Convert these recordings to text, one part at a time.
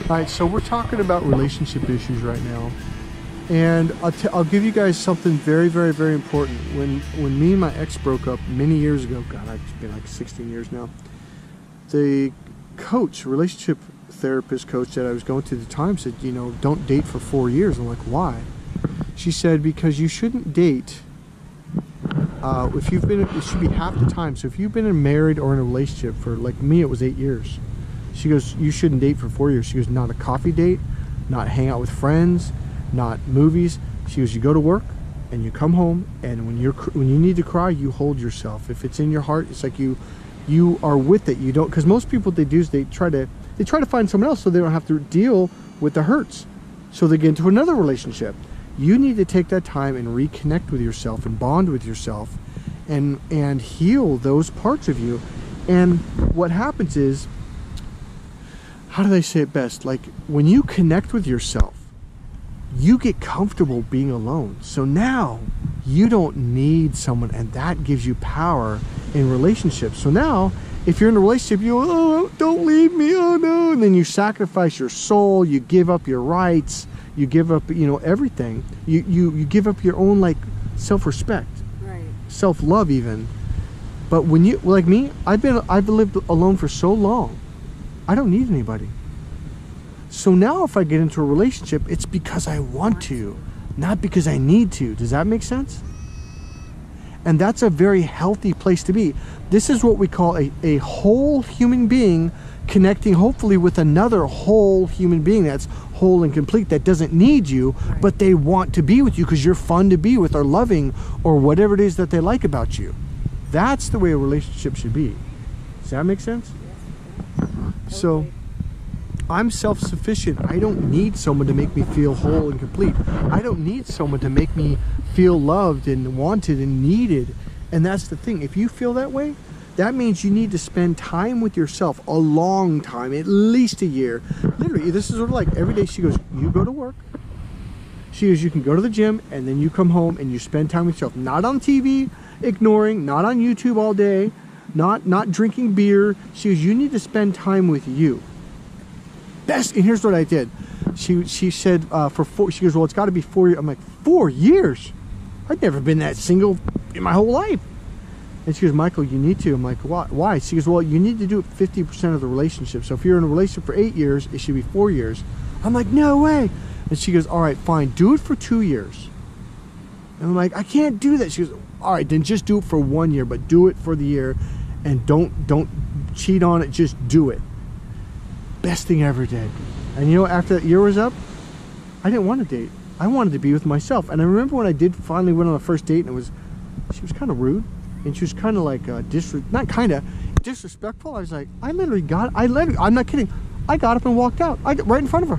All right, so we're talking about relationship issues right now, and I'll give you guys something very, very, very important. When me and my ex broke up many years ago, God, it's been like 16 years now. The coach, relationship therapist coach that I was going to at the time said, you know, don't date for 4 years. I'm like, why? She said, because you shouldn't date. If you've been, it should be half the time. So if you've been married or in a relationship for, like me, it was 8 years. She goes, you shouldn't date for 4 years. She goes, not a coffee date, not hang out with friends, not movies. She goes, you go to work and you come home, and when you need to cry, you hold yourself. If it's in your heart, it's like you are with it. You don't, because most people, what they do is they try to find someone else so they don't have to deal with the hurts. So they get into another relationship. You need to take that time and reconnect with yourself and bond with yourself and heal those parts of you. And what happens is, how do they say it best? Like, when you connect with yourself, you get comfortable being alone. So now you don't need someone, and that gives you power in relationships. So now, if you're in a relationship, you go, oh, don't leave me, oh no, and then you sacrifice your soul, you give up your rights, you give up, you know, everything. You give up your own, like, self-respect, right, self-love even. But when you, like me, I've lived alone for so long, I don't need anybody. So now if I get into a relationship, it's because I want to, not because I need to. Does that make sense? And that's a very healthy place to be. This is what we call a whole human being connecting hopefully with another whole human being that's whole and complete, that doesn't need you, right, but they want to be with you because you're fun to be with, or loving, or whatever it is that they like about you. That's the way a relationship should be. Does that make sense? Yes. So I'm self-sufficient. I don't need someone to make me feel whole and complete. I don't need someone to make me feel loved and wanted and needed. And that's the thing. If you feel that way, that means you need to spend time with yourself, a long time, at least a year. Literally, this is sort of like every day. She goes, you go to work. She goes, you can go to the gym, and then you come home and you spend time with yourself. Not on TV, ignoring, not on YouTube all day, not drinking beer. She goes, you need to spend time with you. Best, and here's what I did. She said, she goes, well, it's got to be 4 years. I'm like, 4 years? I've never been that single in my whole life. And she goes, Michael, you need to. I'm like, why? She goes, well, you need to do it 50% of the relationship. So if you're in a relationship for 8 years, it should be 4 years. I'm like, no way. And she goes, all right, fine, do it for 2 years. And I'm like, I can't do that. She goes, all right, then just do it for 1 year, but do it for the year, and don't cheat on it, just do it. Best thing I ever did. And you know, after that year was up, I didn't want to date. I wanted to be with myself. And I remember when I did finally went on the first date, and she was kind of rude, and she was kind of like disrespectful. I was like, I'm not kidding. I got up and walked out. Right in front of her.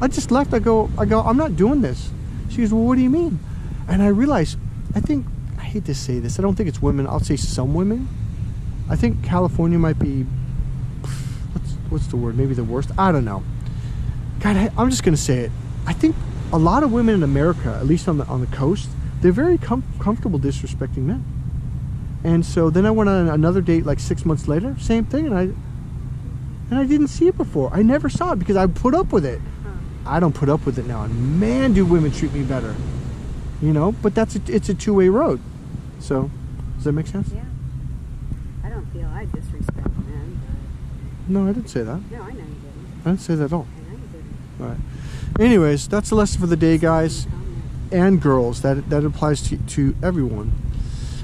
I just left. I go, I'm not doing this. She goes, well, what do you mean? And I realized, I hate to say this, I don't think it's women, I'll say some women. I think California might be, what's the word, maybe the worst, I don't know. God, I'm just gonna say it. I think a lot of women in America, at least on the coast, they're very comfortable disrespecting men. And so then I went on another date like 6 months later, same thing, and I didn't see it before. I never saw it because I put up with it. I don't put up with it now, and man, do women treat me better. You know, but it's a two-way road. So, does that make sense? Yeah. I don't feel I disrespect men. No, I didn't say that. No, I know you didn't. I didn't say that at all. I know you didn't. All right. Anyways, that's the lesson for the day, guys and girls. That applies to everyone.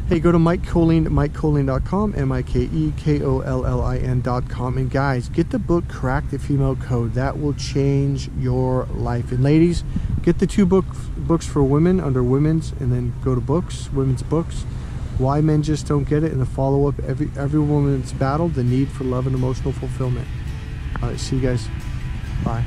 Hey, go to Mike Colleen at MikeColleen.com, MikeKollin.com, and guys, get the book Crack the Female Code. That will change your life. And ladies, get the two books for women under women's, and then go to books, women's books. Why Men Just Don't Get It, and the follow-up, Every Woman's Battle, the Need for Love and Emotional Fulfillment. All right, see you guys. Bye.